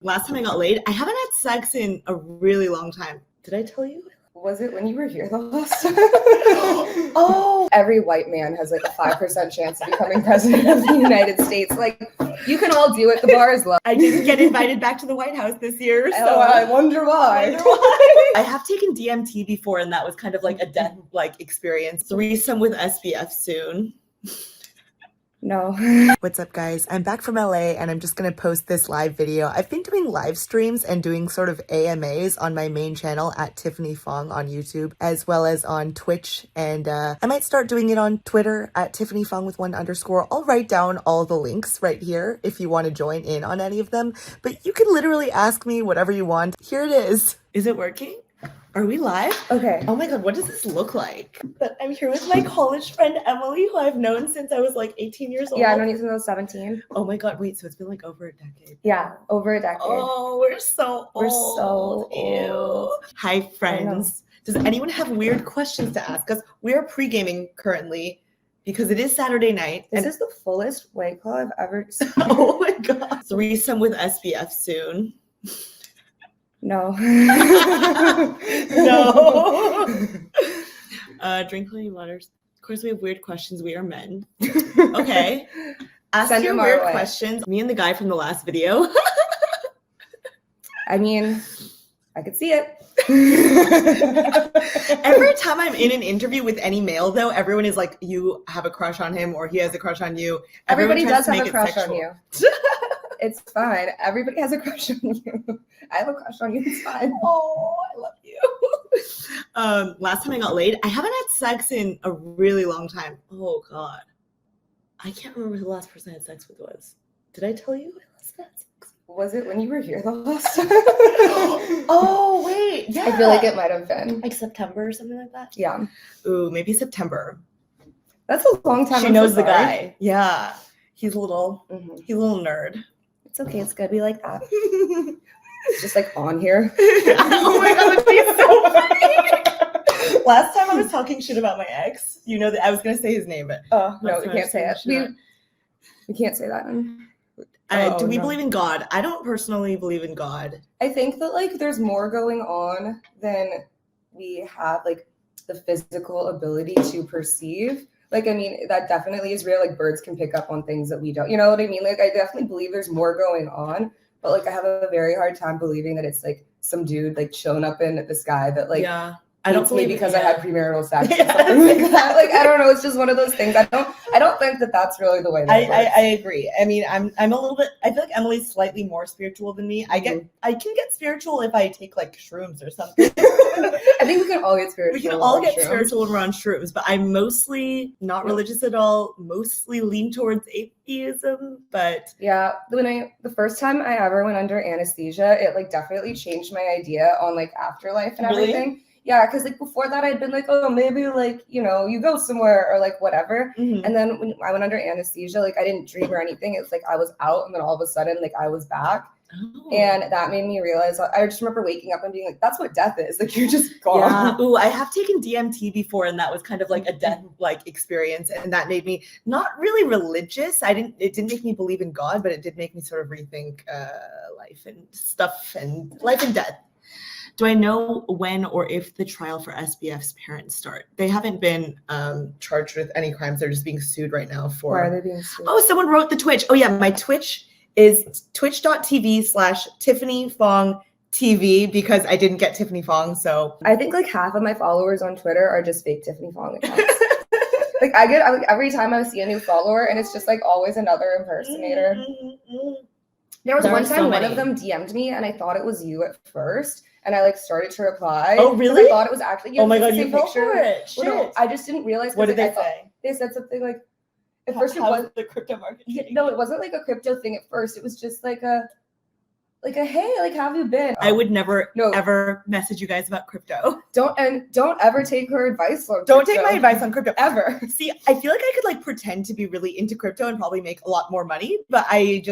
Last time I got laid, I haven't had sex in a really long time. Did I tell you? Was it when you were here the last time? Oh, every white man has like a 5% chance of becoming president of the United States. Like, you can all do it. The bar is low. I didn't get invited back to the White House this year, so I wonder why. I have taken DMT before, and that was kind of like a death-like experience. Threesome with SBF soon. No. What's up, guys? I'm back from LA and I'm just gonna post this live video. I've been doing live streams and doing sort of AMAs on my main channel at Tiffany Fong on YouTube, as well as on Twitch, and I might start doing it on Twitter at Tiffany Fong with 1_. I'll write down all the links right here if you want to join in on any of them, but you can literally ask me whatever you want. Here it is. Is it working? Are we live? Okay. Oh my god, what does this look like? But I'm here with my college friend Emily, who I've known since I was like 18 years old. Yeah, I've known you since I was 17. Oh my god, wait, so it's been like over a decade. Yeah, over a decade. Oh, we're so old. Ew. Hi, friends. Does anyone have weird questions to ask us? We're pre-gaming currently because it is Saturday night. This is the fullest White Claw I've ever seen. Oh my god. Threesome with SBF soon. No. No. Drink plenty of waters. Of course, we have weird questions. We are men. Okay. Ask Send your them our weird way. questions. Me and the guy from the last video. I mean, I could see it. Every time I'm in an interview with any male, though, everyone is like, you have a crush on him or he has a crush on you. Everybody Everyone tries does to have make a it crush sexual. on you. It's fine. Everybody has a crush on you. I have a crush on you. It's fine. Oh, I love you. Last time I got laid, I haven't had sex in a really long time. Oh god, I can't remember who the last person I had sex with was. Did I tell you? Was it when you were here the last time? Oh wait, yeah. I feel like it might have been. Like September or something like that. Yeah. Ooh, maybe September. That's a long time. She I'm knows so the sorry. guy. Yeah, he's a little nerd. It's okay. It's gonna be like that. It's just like on here. Oh my god, that'd be so funny. Last time I was talking shit about my ex, you know that I was gonna say his name, but Oh no, last we time I was can't say talking it. shit We can't say that. Do we no. believe in God? I don't personally believe in God. I think that like there's more going on than we have like the physical ability to perceive. Like, I mean, that definitely is real. Like birds can pick up on things that we don't, you know what I mean? Like, I definitely believe there's more going on, but like, I have a very hard time believing that it's like some dude like showing up in the sky that like, Yeah, I don't hates me believe because it, I had premarital sex or Yeah. something like that. Like, I don't know. It's just one of those things. I don't think that that's really the way that it works. I agree. I mean, I'm a little bit. I feel like Emily's slightly more spiritual than me. I can get spiritual if I take like shrooms or something. I think we can all get spiritual. We can all get shrooms. spiritual when we're on shrooms, but I'm mostly not religious at all. Mostly lean towards atheism, but Yeah, the first time I ever went under anesthesia, it like definitely changed my idea on like afterlife and Really? everything. Yeah, because like before that I'd been like, oh, maybe like, you know, you go somewhere or like whatever. Mhm. And then when I went under anesthesia, like I didn't dream or anything. It was like I was out and then all of a sudden like I was back. Oh. And that made me realize, I just remember waking up and being like, that's what death is. Like you're just gone. Yeah. Ooh, I have taken DMT before, and that was kind of like a death-like experience, and that made me not really religious. It didn't make me believe in God, but it did make me sort of rethink life and stuff and life and death. Do I know when or if the trial for SBF's parents start? They haven't been charged with any crimes. They're just being sued right now for. Why are they being sued? Oh, someone wrote the Twitch. Oh yeah, my Twitch is twitch.tv/tiffanyfong.tv because I didn't get Tiffany Fong, so I think like half of my followers on Twitter are just fake Tiffany Fong accounts. Like I get every time I see a new follower and it's just like always another impersonator. There was one time one of them DM'd me and I thought it was you at first and I like started to reply. Oh really? I thought it was actually you. Oh my god, the you same fell picture. for it. Well, no, Shit. I just didn't realize. What did like, they say? They said something like, at first it How's was the crypto market? no, it wasn't like a crypto thing at first. It was just like a hey, like how have you been? I would never No. ever message you guys about crypto. Don't ever take her advice on Don't crypto. take my advice on crypto Ever. See, I feel like I could like pretend to be really into crypto and probably make a lot more money, but I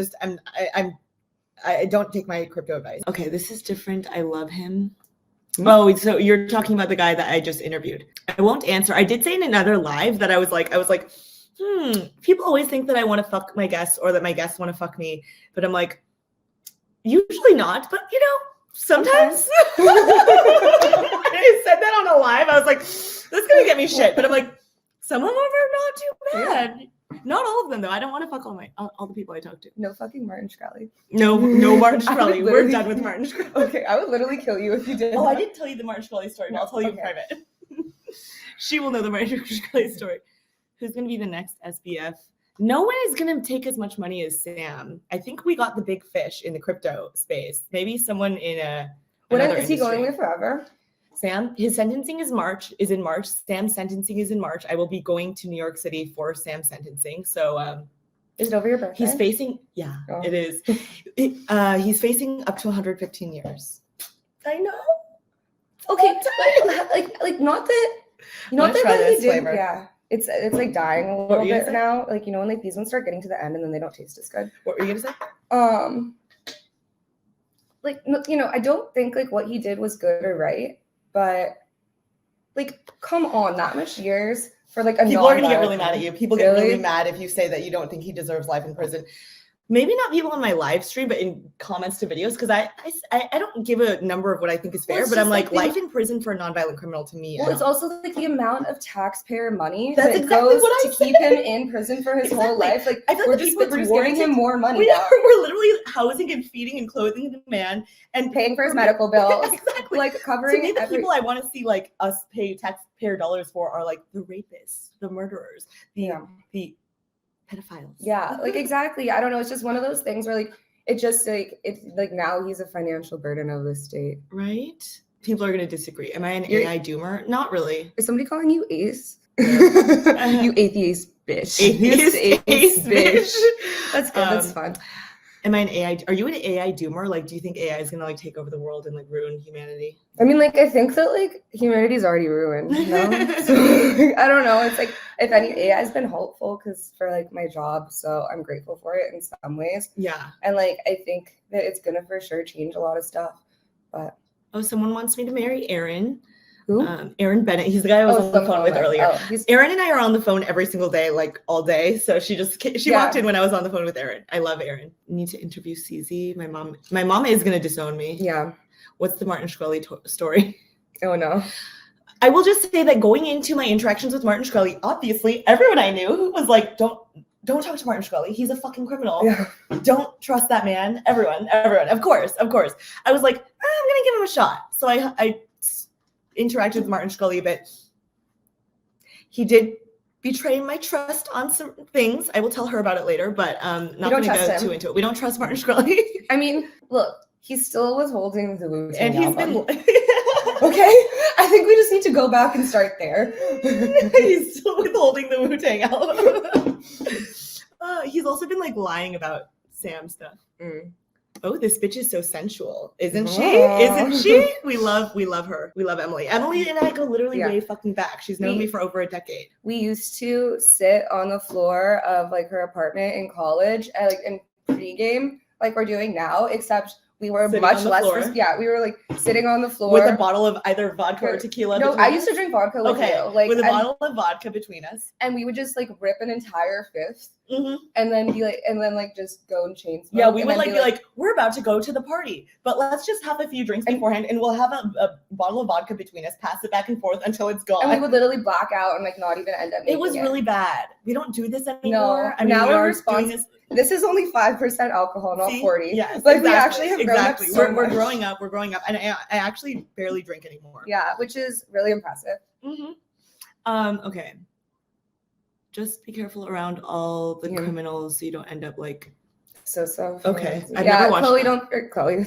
don't take my crypto advice. Okay, this is different. I love him. Oh, so you're talking about the guy that I just interviewed. I won't answer. I did say in another live that I was like, people always think that I want to fuck my guests or that my guests want to fuck me, but I'm like, Usually not, but sometimes. I said that on a live. I was like, that's gonna get me shit. But I'm like, some of them are not too bad. Yeah. Not all of them though. I don't want to fuck all the people I talk to. No fucking Martin Shkreli. No Martin Shkreli. We're done with Martin Shkreli. Okay, I would literally kill you if you did. Oh, I didn't tell you the Martin Shkreli story, but I'll tell you in private. She will know the Martin Shkreli story. Who's gonna be the next SBF? No one is going to take as much money as Sam. I think we got the big fish in the crypto space. Maybe someone in is he going with forever? Sam, his sentencing is in March. Sam's sentencing is in March. I will be going to New York City for Sam's sentencing. So is it over your birthday? He's facing, it is. He's facing up to 115 years. I know. Okay, like not that he did. Flavor. Yeah. It's like dying a little bit now. Like, when like these ones start getting to the end and then they don't taste as good. What were you gonna say? Like, I don't think like what he did was good or right, but like, come on, that much years for like a people are gonna get really mad at you. People get really mad if you say that you don't think he deserves life in prison. Maybe not people on my live stream, but in comments to videos, because I don't give a number of what I think is fair, but I'm like, life in prison for a nonviolent criminal to me. Well, it's also like the amount of taxpayer money that goes to keep him in prison for his whole life. Like, I feel like we're just giving him more money. We're literally housing and feeding and clothing the man and paying for his medical bills. Exactly. Like covering. To me, the people I want to see like us pay taxpayer dollars for are like the rapists, the murderers, the pedophiles. Yeah, like exactly. I don't know. It's just one of those things where like it's like now he's a financial burden of the state. Right? People are gonna disagree. Am I an AI doomer? Not really. Is somebody calling you ace? You atheist bitch. Atheist bitch. That's good. That's fun. Am I an AI? Are you an AI doomer? Like, do you think AI is gonna like take over the world and like ruin humanity? I mean, like, I think that like humanity's already ruined. So I don't know. It's like if any AI has been helpful because for like my job, so I'm grateful for it in some ways. Yeah. And like I think that it's gonna for sure change a lot of stuff. But someone wants me to marry Aaron. Who? Aaron Bennett. He's the guy I was on the phone with earlier. Aaron and I are on the phone every single day, like all day. So she walked in when I was on the phone with Aaron. I love Aaron. I need to interview CZ. My mom is gonna disown me. Yeah. What's the Martin Shkreli story? Oh no. I will just say that going into my interactions with Martin Shkreli, obviously everyone I knew was like, don't talk to Martin Shkreli. He's a fucking criminal. Yeah. Don't trust that man. Everyone. Of course. I was like, I'm gonna give him a shot. So I interacted with Martin Shkreli a bit. He did betray my trust on some things. I will tell her about it later, but not going to go too into it. We don't trust Martin Shkreli. I mean, look, he's still withholding the Wu-Tang and he's album. been okay. I think we just need to go back and start there. He's still withholding the Wu-Tang album. He's also been like lying about Sam stuff. Oh, this bitch is so sensual, isn't she? Isn't she? We love her. We love Emily. Emily and I go literally way fucking back. She's known me for over a decade. We used to sit on the floor of like her apartment in college, like in pregame, like we're doing now, except we were sitting much less. We were like sitting on the floor with a bottle of either vodka or tequila. No, I used to drink vodka with you, like with a bottle of vodka between us, and we would just like rip an entire fifth, and then be like, just go and chain smoke. Yeah, we would like be like, we're about to go to the party, but let's just have a few drinks beforehand, and we'll have a bottle of vodka between us, pass it back and forth until it's gone. And we would literally black out and like not even end up. It was really bad. We don't do this anymore. No, I mean, now we're doing this. This is only 5% alcohol, not 40. Yes, like we actually have grown up so we're growing up. We're growing up, and I actually barely drink anymore. Yeah, which is really impressive. Okay. Just be careful around all the criminals, so you don't end up like. So. Okay. I've never watched Chloe.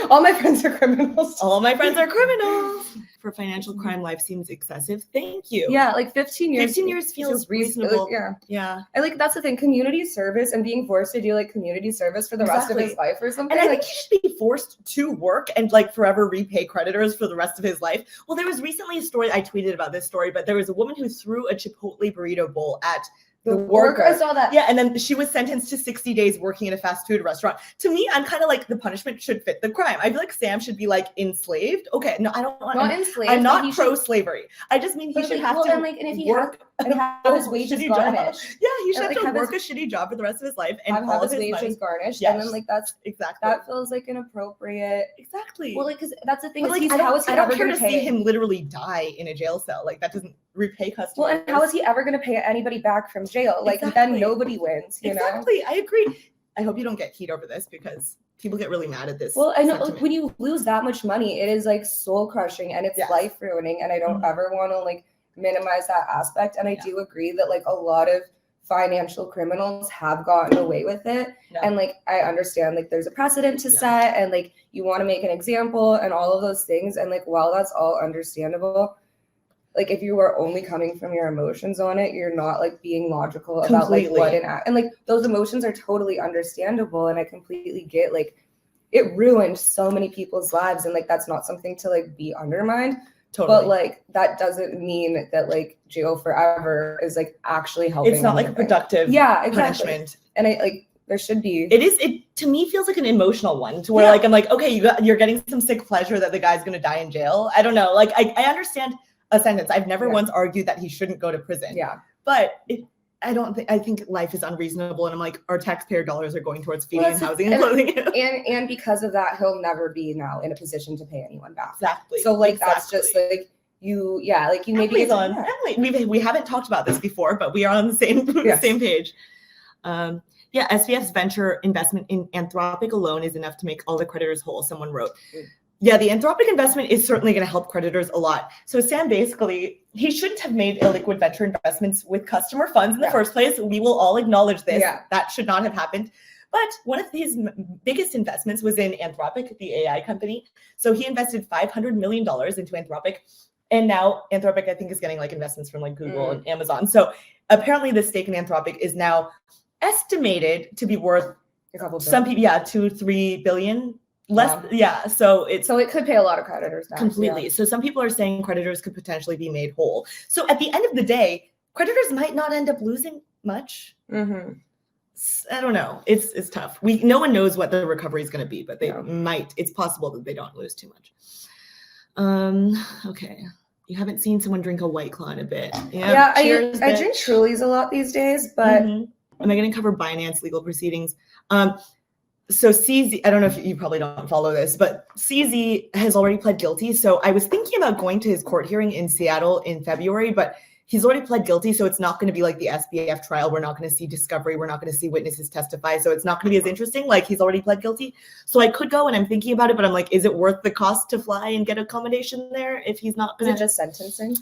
All my friends are criminals. All my friends are criminals. For financial crime, life seems excessive. Thank you. Yeah, like 15 years. 15 years feels reasonable. Yeah. And like that's the thing, community service and being forced to do like community service for the rest of his life or something. And I think he should be forced to work and like forever repay creditors for the rest of his life. Well, there was recently a story, I tweeted about this story, but there was a woman who threw a Chipotle burrito bowl at the worker. I saw that. Yeah, and then she was sentenced to 60 days working in a fast food restaurant. To me, I'm kind of like the punishment should fit the crime. I feel like Sam should be like enslaved. Okay, no, I don't want. Not enslaved. I'm not pro-slavery. I just mean he should have to and if he work and have his wages garnished. Yeah, he should And, have like, to work a shitty job for the rest of his life and have all his of his wages money. garnished. Yes, and then like that's exactly. that feels like inappropriate. Exactly. Well, like, because that's the thing. But, Is like, how is he I don't ever care going to see him literally die in a jail cell. Like, that doesn't repay customers. Well, and how is he ever going to pay anybody back from jail? Like, then nobody wins, you know? Exactly. I agree. I hope you don't get heat over this because people get really mad at this. Well, I know, like, when you lose that much money, it is like soul crushing and it's life ruining. And I don't ever want to like minimize that aspect. And I do agree that like a lot of financial criminals have gotten away with it. And like, I understand like there's a precedent to set and like you want to make an example and all of those things. And like, while that's all understandable, like if you are only coming from your emotions on it, you're not like being logical about like what and like those emotions are totally understandable. And I completely get like it ruined so many people's lives. And like, that's not something to like be undermined. But like, that doesn't mean that like jail forever is like actually helping. It's not like a productive punishment. And I like, there should be. It to me feels like an emotional one to where like, I'm like, okay, you're getting some sick pleasure that the guy's going to die in jail. I don't know. Like, I understand a sentence. I've never once argued that he shouldn't go to prison. Yeah. But I think life is unreasonable. And I'm like, our taxpayer dollars are going towards feeding and housing and clothing. And because of that, he'll never be now in a position to pay anyone back. Exactly. So like, that's just like, you maybe it's on. Emily, we haven't talked about this before, but we are on the same page. SBF's venture investment in Anthropic alone is enough to make all the creditors whole, someone wrote. Yeah, the Anthropic investment is certainly going to help creditors a lot. So Sam basically, he shouldn't have made illiquid venture investments with customer funds in the first place. We will all acknowledge this. Yeah. That should not have happened. But one of his biggest investments was in Anthropic, the AI company. So he invested $500 million into Anthropic. And now Anthropic, I think, is getting like investments from like Google and Amazon. So apparently the stake in Anthropic is now estimated to be worth a couple billion. Some people, 2-3 billion. Less, so it could pay a lot of creditors back. Completely. So some people are saying creditors could potentially be made whole. So at the end of the day, creditors might not end up losing much. I don't know. It's tough. No one knows what the recovery is going to be, but they might. It's possible that they don't lose too much. Okay. You haven't seen someone drink a White Claw in a bit. I drink Shkreli's a lot these days, but am I going to cover Binance legal proceedings? So CZ, I don't know if you probably don't follow this, but CZ has already pled guilty. So I was thinking about going to his court hearing in Seattle in February, but he's already pled guilty. So it's not going to be like the SBF trial. We're not going to see discovery. We're not going to see witnesses testify. So it's not going to be as interesting. Like, he's already pled guilty. So I could go, and I'm thinking about it, but I'm like, is it worth the cost to fly and get accommodation there if he's not going to? Is it just sentencing?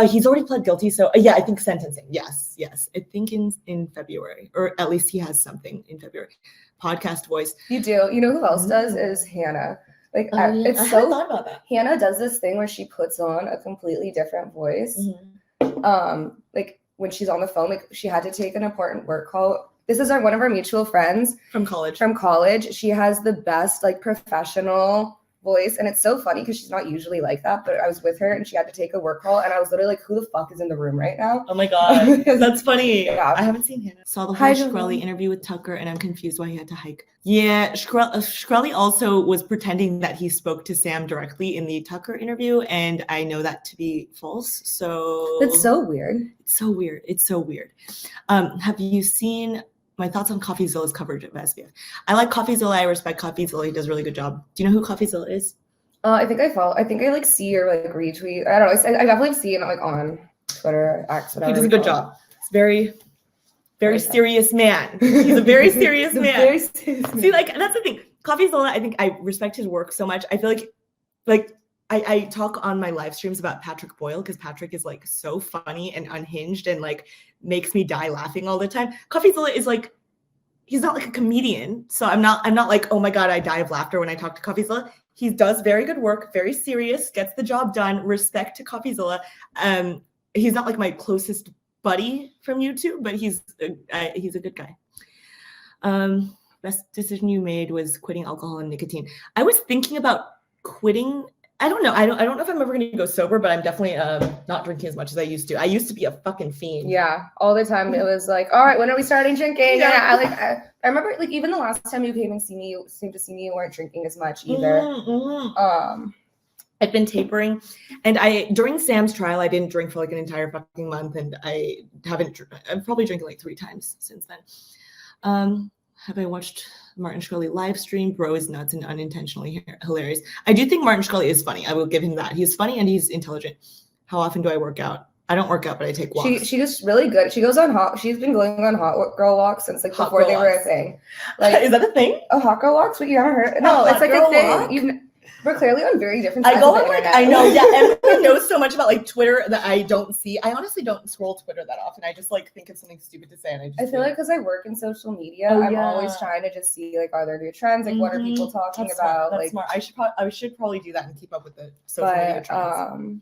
He's already pled guilty. So I think sentencing. Yes. I think in February, or at least he has something in February. Podcast voice. You do. You know who else does is Hannah. Like, it's I so thought about that. Hannah does this thing where she puts on a completely different voice. Like when she's on the phone, like she had to take an important work call. This is one of our mutual friends from college. She has the best like professional voice, and it's so funny because she's not usually like that, but I was with her and she had to take a work call, and I was literally like, who the fuck is in the room right now? Oh my god, that's funny. I haven't seen Hannah. Saw the whole Shkreli interview with Tucker, and I'm confused why he had to hike. Shkreli also was pretending that he spoke to Sam directly in the Tucker interview, and I know that to be false. So that's so weird. It's so weird. Have you seen my thoughts on CoffeeZilla's coverage of SBF? I like CoffeeZilla. I respect CoffeeZilla. He does a really good job. Do you know who CoffeeZilla is? I think I follow. I think I like see or like retweet. I don't know. I definitely see it like on Twitter, X, whatever. He does a good job. It's very serious man. He's a very serious man. See, like, that's the thing. CoffeeZilla, I think I respect his work so much. I feel like I talk on my live streams about Patrick Boyle because Patrick is like so funny and unhinged and like makes me die laughing all the time. CoffeeZilla is like, he's not like a comedian. So I'm not like, oh my God, I die of laughter when I talk to CoffeeZilla. He does very good work, very serious, gets the job done. Respect to CoffeeZilla. He's not like my closest buddy from YouTube, but he's a good guy. Best decision you made was quitting alcohol and nicotine. I was thinking about quitting. I don't know. I don't know if I'm ever going to go sober, but I'm definitely not drinking as much as I used to. I used to be a fucking fiend. Yeah, all the time. It was like, all right, when are we starting drinking? Yeah, I remember like even the last time you came and seemed to see me, you weren't drinking as much either. I've been tapering, and during Sam's trial, I didn't drink for like an entire fucking month, and I'm probably drinking like 3 times since then. Have I watched Martin Shkreli live stream? Bro is nuts and unintentionally hilarious. I do think Martin Shkreli is funny. I will give him that. He's funny and he's intelligent. How often do I work out? I don't work out, but I take walks. She just really good. She's been going on hot girl walks since like before they were a thing. Like, is that a thing? Oh, hot girl walks? What, you haven't heard? No, it's like a thing. We're clearly on very different sides of the internet. I know, yeah. Everyone knows so much about like Twitter that I don't see. I honestly don't scroll Twitter that often. I just like think of something stupid to say, and I feel like because I work in social media, I'm always trying to just see like, are there new trends? Like, what are people talking about? That's smart. I should probably do that and keep up with the social media trends.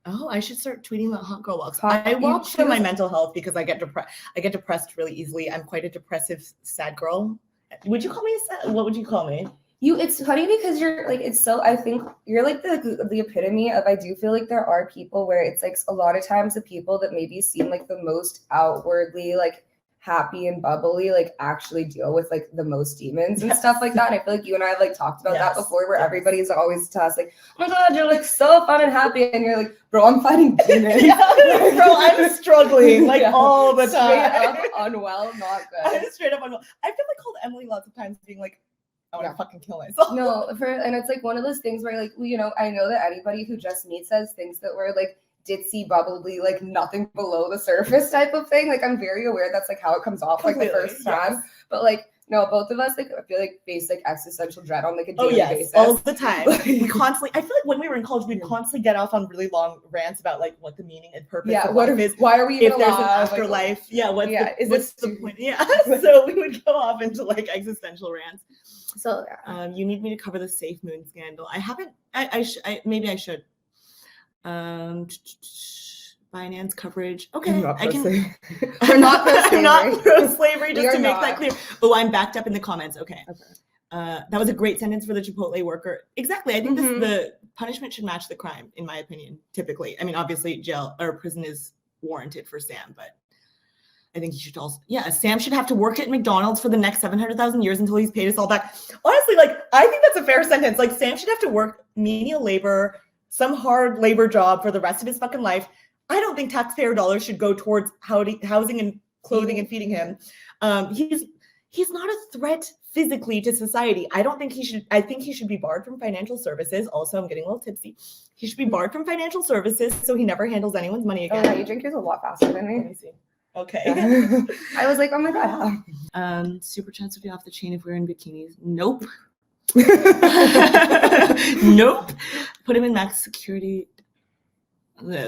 I should start tweeting about hot girl walks. I walk for my mental health because I get depressed really easily. I'm quite a depressive, sad girl. Would you call me sad? What would you call me? It's funny because you're like, I think you're like the epitome of, I do feel like there are people where it's like a lot of times the people that maybe seem like the most outwardly like happy and bubbly, like actually deal with like the most demons and stuff like that. And I feel like you and I have like talked about that before, where everybody's always to us like, oh my God, you're like so fun and happy. And you're like, bro, I'm fighting demons. Bro, I'm struggling like all the time. Straight up unwell, not good. I'm straight up unwell. I feel like called Emily lots of times being like, I want to fucking kill myself. No, and it's like one of those things where like, I know that anybody who just meets us thinks that we're like ditzy, bubbly, like nothing below the surface type of thing. Like, I'm very aware that's like how it comes off like the first time. But like, no, both of us, like, I feel like face like existential dread on like a daily basis. All the time. We constantly, I feel like when we were in college, we'd constantly get off on really long rants about like what the meaning and purpose of life is. Why are we even if there's alive? an afterlife? Like, what's the point? Yeah. So we would go off into like existential rants. So you need me to cover the Safe Moon scandal. I haven't. Maybe I should. Finance coverage. Okay, I'm not pro-slavery. I'm not pro-slavery. Just to make that clear. Oh, I'm backed up in the comments. Okay. That was a great sentence for the Chipotle worker. Exactly. I think the punishment should match the crime, in my opinion. Typically, I mean, obviously, jail or prison is warranted for Sam, but I think he should also, Sam should have to work at McDonald's for the next 700,000 years until he's paid us all back. Honestly, like, I think that's a fair sentence. Like, Sam should have to work menial labor, some hard labor job for the rest of his fucking life. I don't think taxpayer dollars should go towards housing and clothing and feeding him. He's not a threat physically to society. I think he should be barred from financial services. Also, I'm getting a little tipsy. He should be barred from financial services so he never handles anyone's money again. Oh, yeah, you drink yours a lot faster than me. Let me see. Okay. I was like, oh my God. Super chats would be off the chain if we were in bikinis. Nope. Nope. Put him in max security.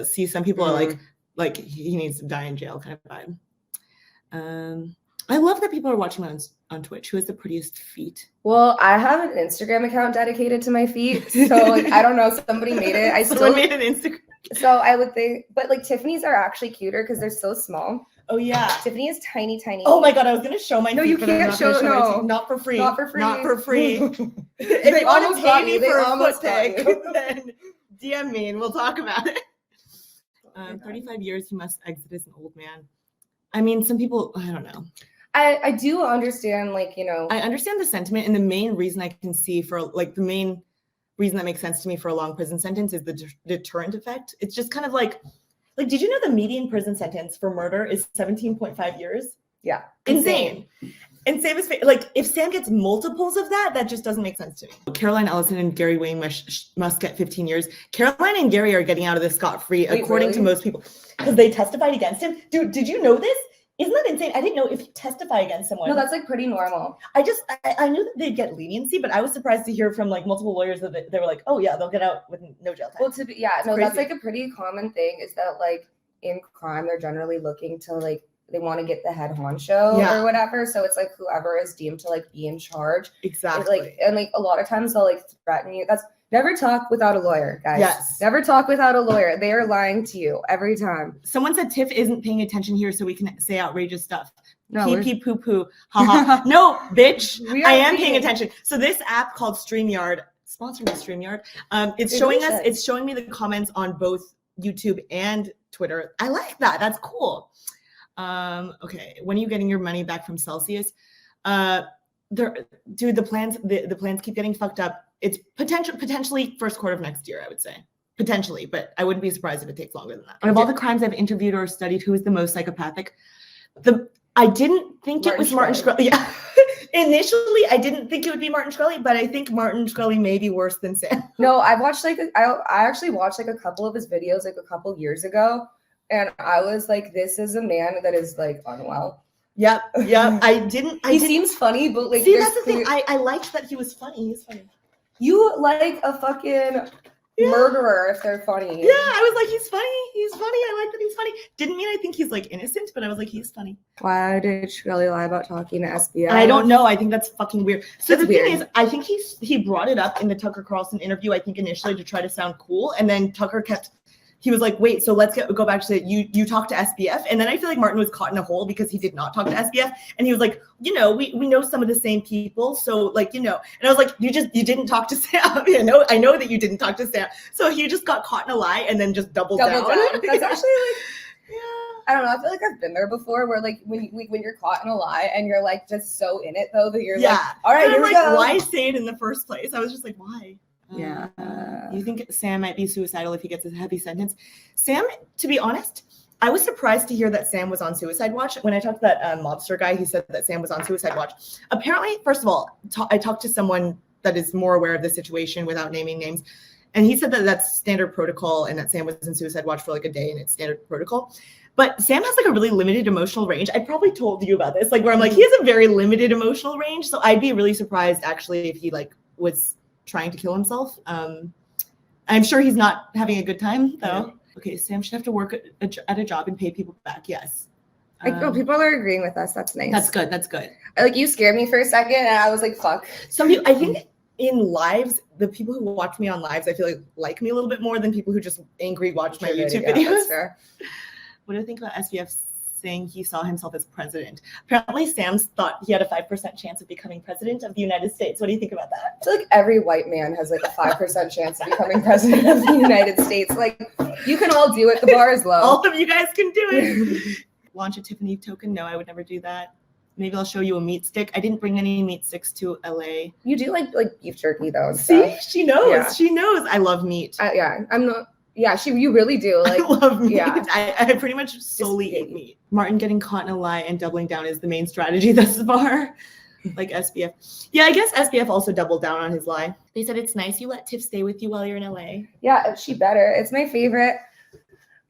See, some people are like he needs to die in jail kind of vibe. I love that people are watching on Twitch. Who has the prettiest feet? Well, I have an Instagram account dedicated to my feet. So like, I don't know, somebody made it. Someone made an Instagram. So I would think, but like Tiffany's are actually cuter because they're so small. Oh yeah. Tiffany is tiny. Oh my God, I was gonna show my feet. No, you can't show. No, not for free. Not for free. If you want to pay me for a foot pic, then DM me and we'll talk about it. 35 years, he must exit as an old man. I mean, some people, I don't know. I do understand, like, I understand the sentiment, and the main reason I can see for, like, the main reason that makes sense to me for a long prison sentence is the deterrent effect. It's just kind of like, did you know the median prison sentence for murder is 17.5 years? Yeah. Insane. And Sam is, like, if Sam gets multiples of that, that just doesn't make sense to me. Caroline Ellison and Gary Wayne must get 15 years. Caroline and Gary are getting out of this scot-free, according to most people, because they testified against him. Dude, did you know this? Isn't that insane? I didn't know if you testify against someone. No, that's like pretty normal. I knew that they'd get leniency, but I was surprised to hear from like multiple lawyers that they were like, oh yeah, they'll get out with no jail time. Well, that's like a pretty common thing is that like in crime, they're generally looking to like, they want to get the head honcho or whatever. So it's like whoever is deemed to like be in charge. Exactly. And like a lot of times they'll like threaten you. That's never talk without a lawyer, guys. Yes. Never talk without a lawyer. They are lying to you every time. Someone said Tiff isn't paying attention here so we can say outrageous stuff. No, pee poo poo. Haha. No, bitch. I am paying attention. So this app called StreamYard, sponsored by StreamYard, it's showing me the comments on both YouTube and Twitter. I like that. That's cool. Okay. When are you getting your money back from Celsius? dude, the plans keep getting fucked up. It's potentially first quarter of next year, I would say. Potentially, but I wouldn't be surprised if it takes longer than that. Out of all the crimes I've interviewed or studied, who is the most psychopathic? I didn't think it was Martin Shkreli. Yeah. Initially, I didn't think it would be Martin Shkreli, but I think Martin Shkreli may be worse than Sam. No, I've watched I actually watched like a couple of his videos like a couple years ago, and I was like, this is a man that is like unwell. Yep. He seems funny, but like, see, that's the thing. I liked that he was funny. He's funny. You like a fucking murderer if they're funny. Yeah, I was like, he's funny. I like that he's funny. Didn't mean I think he's like innocent, but I was like, he's funny. Why did Shkreli lie about talking to SBF? I don't know. I think that's fucking weird. So the thing is, I think he brought it up in the Tucker Carlson interview, I think initially to try to sound cool. And then Tucker he was like, wait, so let's go back to you talk to SBF. And then I feel like Martin was caught in a hole because he did not talk to SBF. And he was like, we know some of the same people. So like, and I was like, you didn't talk to Sam. I know that you didn't talk to Sam. So he just got caught in a lie and then just doubled down. That's actually like, I don't know. I feel like I've been there before where like when you're caught in a lie and you're like just so in it though that you're like, all right, here we go. Why say it in the first place? I was just like, why? Yeah. You think Sam might be suicidal if he gets a heavy sentence? Sam, to be honest, I was surprised to hear that Sam was on suicide watch. When I talked to that mobster guy, he said that Sam was on suicide watch. Apparently, first of all, I talked to someone that is more aware of the situation without naming names. And he said that that's standard protocol and that Sam was in suicide watch for like a day and it's standard protocol. But Sam has like a really limited emotional range. I probably told you about this, like where I'm like, he has a very limited emotional range. So I'd be really surprised actually if he like was trying to kill himself. I'm sure he's not having a good time though. Yeah. Okay, Sam should have to work at a job and pay people back. Yes. People are agreeing with us. That's nice. That's good. Like you scared me for a second and I was like, fuck. Some people, I think in lives, the people who watch me on lives, I feel like me a little bit more than people who just angry watch my YouTube videos. That's fair. What do you think about SBF saying he saw himself as president? Apparently, Sam thought he had a 5% chance of becoming president of the United States. What do you think about that? I feel like every white man has like a 5% chance of becoming president of the United States. Like, you can all do it. The bar is low. All of you guys can do it. Launch a Tiffany token? No, I would never do that. Maybe I'll show you a meat stick. I didn't bring any meat sticks to LA. You do like beef jerky though. And See, stuff. She knows. Yeah. She knows. I love meat. I'm not. Yeah, you really do. Like, I love meat. Yeah. I pretty much solely eat meat. Martin getting caught in a lie and doubling down is the main strategy thus far. Like SBF. Yeah, I guess SBF also doubled down on his lie. They said it's nice you let Tiff stay with you while you're in LA. Yeah, she better. It's my favorite.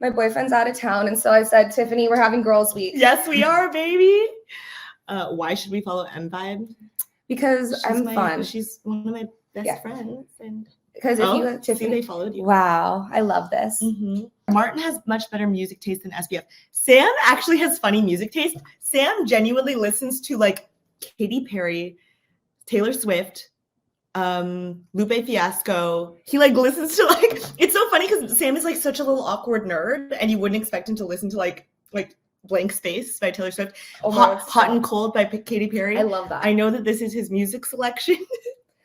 My boyfriend's out of town, and so I said, Tiffany, we're having girls' week. Yes, we are, baby. Why should we follow M-Vibe? Because I'm fun. She's one of my best friends. And because if you Tiffany, they followed you. Wow, I love this. Mm-hmm. Martin has much better music taste than SBF. Sam actually has funny music taste. Sam genuinely listens to like Katy Perry, Taylor Swift, Lupe Fiasco. He like listens to like, it's so funny because Sam is like such a little awkward nerd and you wouldn't expect him to listen to like Blank Space by Taylor Swift, Hot and Cold by Katy Perry. I love that. I know that this is his music selection.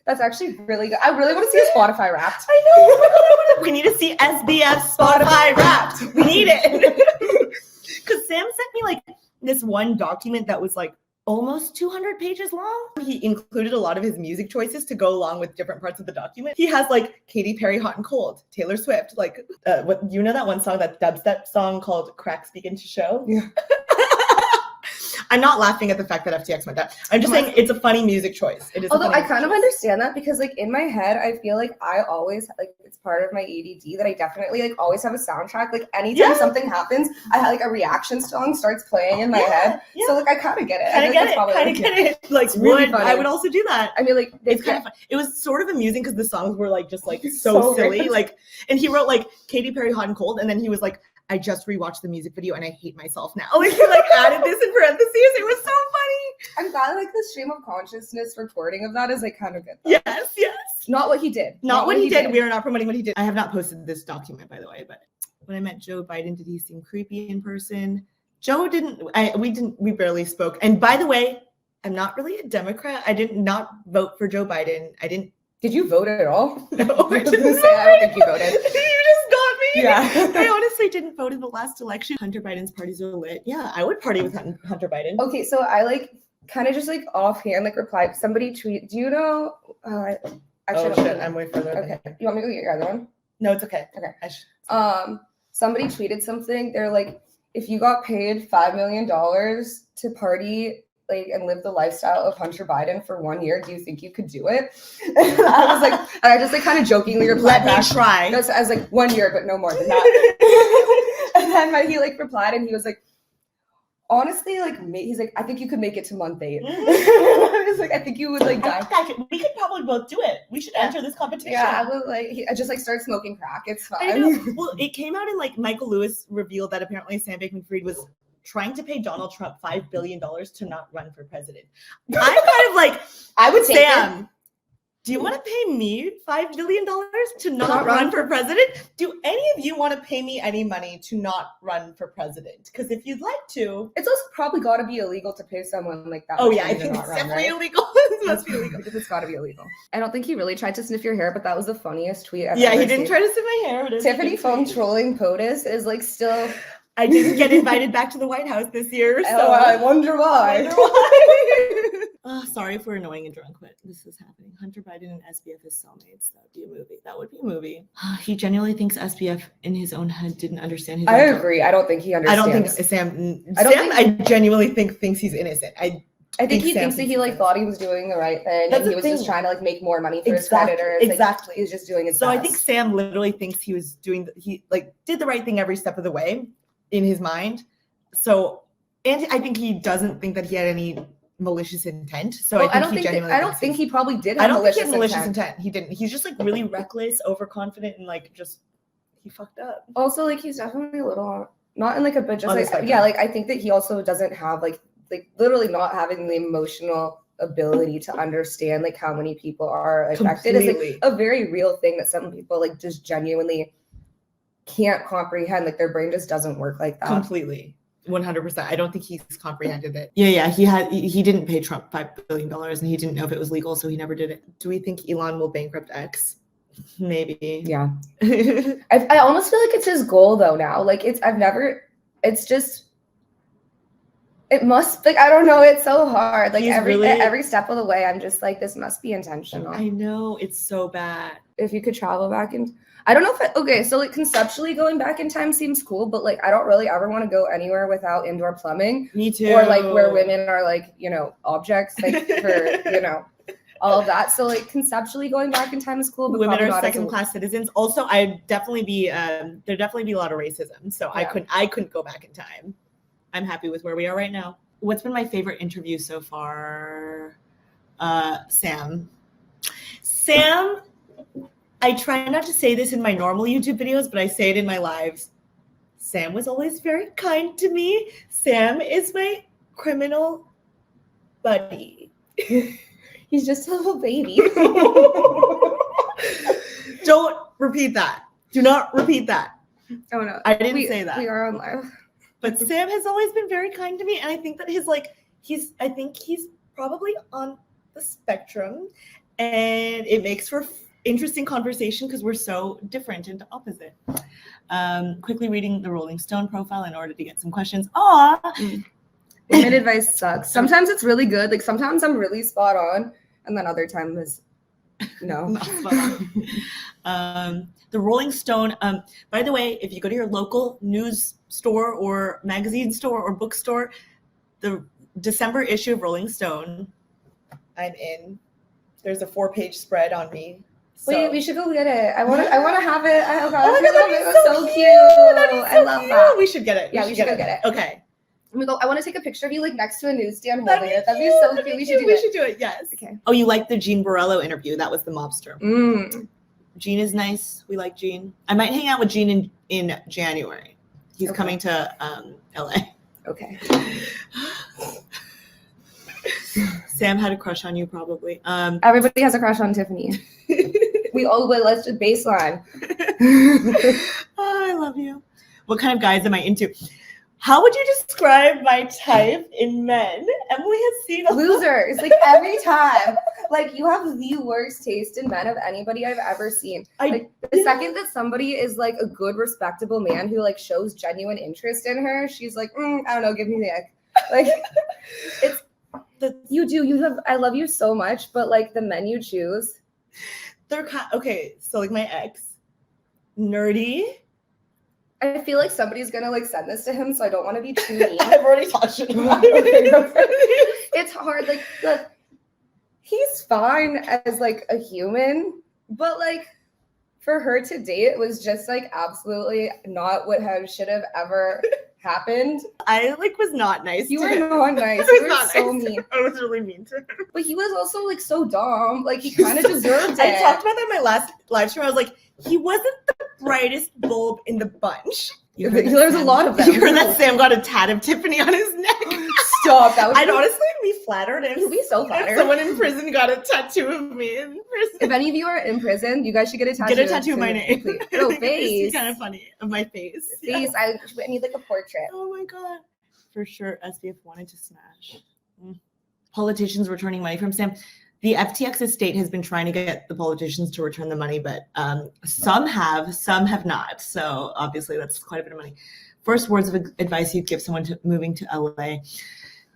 That's actually really good. I really want to see a Spotify Wrapped. I know. We need to see SBF Spotify Wrapped. We need it. Because Sam sent me like this one document that was like almost 200 pages long. He included a lot of his music choices to go along with different parts of the document. He has like Katy Perry, Hot and Cold, Taylor Swift, like what you know that one song, that dubstep song called Cracks Begin to Show? Yeah. I'm not laughing at the fact that FTX went that. I'm just saying it's a funny music choice. It is. Although I kind of understand that because like in my head, I feel like I always like it's part of my ADD that I definitely like always have a soundtrack. Like anytime something happens, I have like a reaction song starts playing in my head. Yeah. So like I kind of get it. Kind of get it. Like really I would also do that. I mean like it's kind of fun. It was sort of amusing because the songs were like just like so silly. Random. Like and he wrote like Katy Perry, Hot and Cold, and then he was like, I just rewatched the music video and I hate myself now. Like he like added this in parentheses. It was so funny. I'm glad like the stream of consciousness recording of that is like kind of good. Though. Yes. Not what he did. Not what he did. We are not promoting what he did. I have not posted this document, by the way, but when I met Joe Biden, did he seem creepy in person? Joe didn't. We barely spoke. And by the way, I'm not really a Democrat. I did not vote for Joe Biden. I didn't. Did you vote at all? No, I didn't say. I don't think you voted. You just got me. Yeah. I honestly didn't vote in the last election. Hunter Biden's parties are lit. Yeah, I would party with Hunter Biden. Okay, so I like kind of just like offhand, like replied. Somebody tweet. Do you know? Actually, I don't shit, know. I'm way further. Okay. You want me to go get your other one? No, it's okay. Okay. I should. Somebody tweeted something. They're like, if you got paid $5 million to party like and live the lifestyle of Hunter Biden for 1 year, do you think you could do it? I just like kind of jokingly replied Let me try. I was like 1 year, but no more than that. And then he like replied, and he was like, honestly, like he's like, I think you could make it to month 8. I was like, I think you would like die. We could probably both do it. We should enter this competition. Yeah, I was like, I just like started smoking crack. It's fine. I know. Well, it came out in like Michael Lewis revealed that apparently Sam Bankman-Fried was trying to pay Donald Trump $5 billion to not run for president. I'm kind of like, I would take Sam, do you want to pay me $5 billion to not run for president? Do any of you want to pay me any money to not run for president? Because if you'd like to. It's also probably got to be illegal to pay someone like that. Oh, yeah, I think it's definitely illegal. It must be illegal. It's got to be illegal. I don't think he really tried to sniff your hair, but that was the funniest tweet I've Yeah, ever he didn't seen. try to sniff my hair. Tiffany Fong trolling POTUS is like still. I didn't get invited back to the White House this year. So I wonder why. Sorry if we're annoying and drunk, but this is happening. Hunter Biden and SBF as cellmates. That would be a movie. That would be a movie. He genuinely thinks SBF in his own head didn't understand his. I agree. I don't think he understands. I don't think Sam. I genuinely thinks he's innocent. I think he thinks that he like thought he was doing the right thing, and he was just trying to like make more money for his creditors. Exactly. Like, he was just doing his So best. I think Sam literally thinks he was doing. He like did the right thing every step of the way in his mind. So, and I think he doesn't think that he had any malicious intent. So I don't think he probably did have malicious intent. He didn't. He's just like really reckless, overconfident, and like just he fucked up. Also, like he's definitely a little not in like a bit just Honest, like like I think that he also doesn't have like literally not having the emotional ability to understand like how many people are affected is like a very real thing that some people like just genuinely can't comprehend. Like their brain just doesn't work like that. Completely. 100%. I don't think he's comprehended it. Yeah. He didn't pay Trump $5 billion and he didn't know if it was legal, so he never did it. Do we think Elon will bankrupt X? Maybe. Yeah. I almost feel like it's his goal though now. Like it must, like, I don't know. It's so hard. Like every step of the way, I'm just like, this must be intentional. I know, it's so bad. If you could travel back in, I don't know if so like conceptually going back in time seems cool, but like, I don't really ever want to go anywhere without indoor plumbing. Me too. Or like where women are like, objects, like for, all of that. So like conceptually going back in time is cool, but women are second-class citizens. Also, there'd definitely be a lot of racism. So yeah. I couldn't go back in time. I'm happy with where we are right now. What's been my favorite interview so far? Sam, I try not to say this in my normal YouTube videos, but I say it in my lives. Sam was always very kind to me. Sam is my criminal buddy. He's just a little baby. Don't repeat that. Do not repeat that. Oh no. I didn't say that. We are on live. But Sam has always been very kind to me, and I think that I think he's probably on the spectrum, and it makes for interesting conversation because we're so different and opposite. Quickly reading the Rolling Stone profile in order to get some questions. Women advice sucks. Sometimes it's really good. Like sometimes I'm really spot on, and then other times, no. Not spot on. The Rolling Stone. By the way, if you go to your local news store or magazine store or bookstore, the December issue of Rolling Stone, I'm in. There's a 4-page spread on me. So. Wait, we should go get it. I want to have it. Oh god, oh my god, that's so cute. I love that. We should get it. Yeah, we should go get it. Okay. I want to take a picture of you like next to a newsstand holding it. That'd be so cute. We should do it. Yes. Okay. Oh, you liked the Gene Borello interview? That was the mobster. Gene is nice. We like Gene. I might hang out with Gene in January. He's coming to LA. Okay. Sam had a crush on you, probably. Everybody has a crush on Tiffany. Let's just baseline. Oh, I love you. What kind of guys am I into? How would you describe my type in men? Emily has seen losers. Like every time. Like you have the worst taste in men of anybody I've ever seen. The second that somebody is like a good, respectable man who like shows genuine interest in her, she's like, I don't know, give me the ick. Like You do. You have. I love you so much, but like the men you choose, they're okay. So like my ex, nerdy. I feel like somebody's gonna like send this to him, so I don't want to be too mean. I've already talked to him. It's hard. Like, look, he's fine as like a human, but like for her to date was just like absolutely not what should have ever happened. I like was not nice. You to were him. not nice. I was You were not so nice to mean. him. I was really mean to him. But he was also like so dumb. Like he kind of deserved it. I talked about that in my last live stream. I was like, he wasn't the brightest bulb in the bunch. There's a lot of them. You heard that Sam got a tat of Tiffany on his neck. Stop. That was. I'd honestly be flattered You'd be so flattered. if someone in prison got a tattoo of me in prison. If any of you are in prison, you guys should get a tattoo. Get a tattoo of my name. No, face. It's kind of funny of my face. Face. I need like a portrait. Oh my god. For sure, SBF wanted to smash. Politicians returning money from Sam. The FTX estate has been trying to get the politicians to return the money, but some have not. So obviously that's quite a bit of money. First words of advice you'd give someone moving to LA.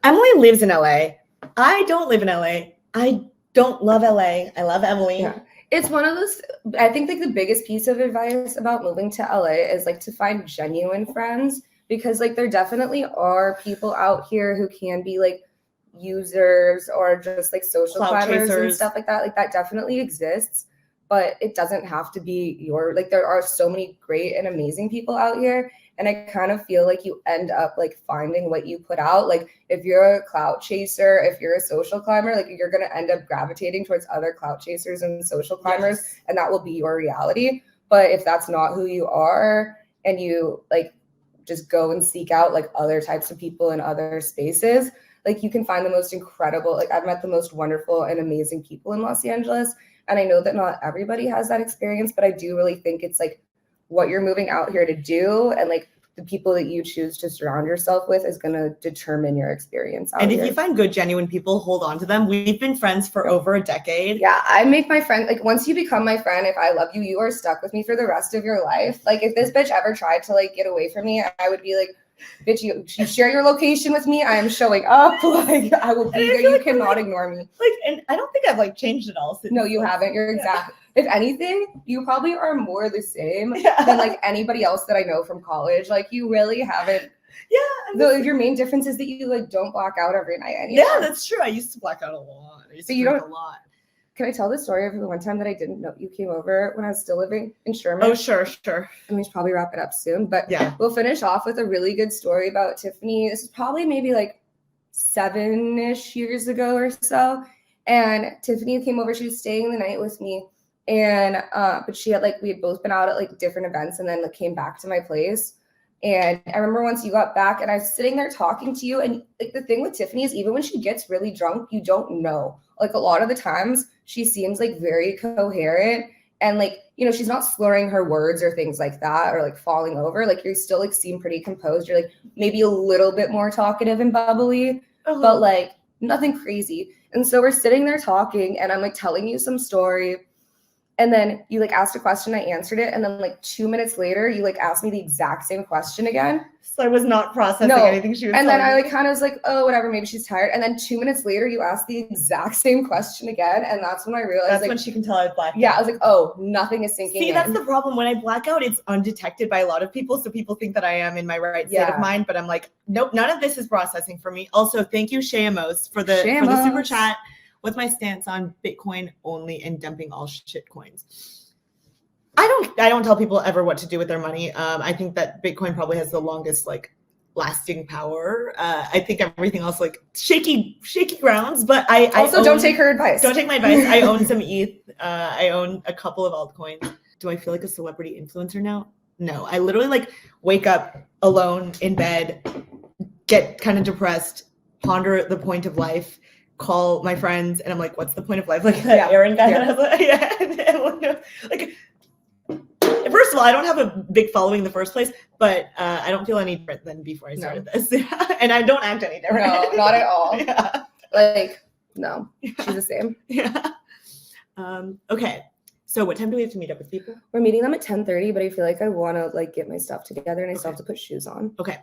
Emily lives in LA. I don't live in LA. I don't love LA. I love Emily. Yeah. It's one of those, I think like the biggest piece of advice about moving to LA is like to find genuine friends, because like there definitely are people out here who can be like users or just like social climbers and stuff like that. Like that definitely exists, but it doesn't have to be like there are so many great and amazing people out here. And I kind of feel like you end up like finding what you put out. Like if you're a clout chaser, if you're a social climber, like you're going to end up gravitating towards other clout chasers and social climbers, yes. And that will be your reality. But if that's not who you are and you like just go and seek out like other types of people in other spaces, like you can find the most incredible, like I've met the most wonderful and amazing people in Los Angeles. And I know that not everybody has that experience, but I do really think it's like what you're moving out here to do and like the people that you choose to surround yourself with is going to determine your experience out and here. If you find good, genuine people, hold on to them. We've been friends for over a decade. Yeah, I make my friend, like once you become my friend, if I love you, you are stuck with me for the rest of your life. Like if this bitch ever tried to like get away from me, I would be like, bitch, you share your location with me. I am showing up. Like I will be there. You cannot ignore me. Like, and I don't think I've like changed at all. Since no, you haven't. You're exactly. If anything, you probably are more the same than like anybody else that I know from college. Like you really haven't. Yeah. Your main difference is that you like don't black out every night anymore. Yeah, that's true. I used to black out a lot. I used to drink a lot. Can I tell the story of the one time that I didn't know you came over when I was still living in Sherman? Oh, sure. And we should probably wrap it up soon. But yeah, we'll finish off with a really good story about Tiffany. This is probably maybe like 7-ish years ago or so. And Tiffany came over. She was staying the night with me. And but she had like we had both been out at like different events and then like came back to my place. And I remember once you got back and I was sitting there talking to you. And like the thing with Tiffany is even when she gets really drunk, you don't know. Like a lot of the times she seems like very coherent and like, you know, she's not slurring her words or things like that or like falling over. Like you still like seem pretty composed. You're like maybe a little bit more talkative and bubbly, but like nothing crazy. And so we're sitting there talking and I'm like telling you some story. And then you like asked a question, I answered it. And then like 2 minutes later, you like asked me the exact same question again. So I was not processing anything she was And then I me. like kind of was like, oh, whatever, maybe she's tired. And then 2 minutes later, you asked the exact same question again. And that's when I realized that's like, when she can tell I blacked out. Yeah, I was like, oh, nothing is sinking in. See, that's the problem. When I black out, it's undetected by a lot of people. So people think that I am in my right state of mind. But I'm like, nope, none of this is processing for me. Also, thank you, Shamos, for the super chat with my stance on Bitcoin only and dumping all shit coins. I don't tell people ever what to do with their money. I think that Bitcoin probably has the longest like lasting power. I think everything else like shaky grounds, but I also don't take her advice. Don't take my advice. I own some ETH. I own a couple of altcoins. Do I feel like a celebrity influencer now? No, I literally like wake up alone in bed, get kind of depressed, ponder the point of life, call my friends, and I'm like, what's the point of life? Like that Aaron guy. Like, first of all, I don't have a big following in the first place, but I don't feel any different than before I started this. And I don't act any different. No, not at all. Yeah. Like, no, she's the same. Yeah. Okay. So what time do we have to meet up with people? We're meeting them at 10:30, but I feel like I want to like get my stuff together and I still have to put shoes on. Okay.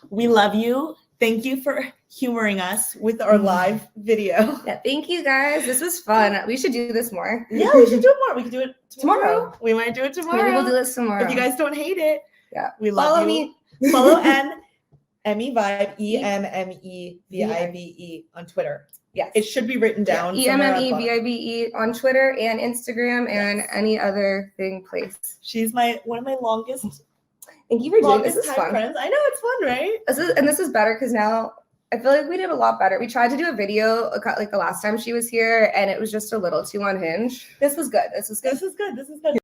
We love you. Thank you for humoring us with our live video. Yeah, thank you guys. This was fun. We should do this more. Yeah, we should do it more. We could do it tomorrow. Tomorrow. We might do it tomorrow. Maybe we'll do this tomorrow. If you guys don't hate it. Yeah. We love Follow you. me. Follow Emmy Vibe, EMMEVIBE on Twitter. Yes. It should be written down. EMMEVIBE on Twitter and Instagram and any other thing place. She's one of my longest Thank you for doing this. This is time fun. friends. I know it's fun, right? This is better because now I feel like we did a lot better. We tried to do a video like the last time she was here, and it was just a little too unhinged. This was good. This was good. This is good. This is good.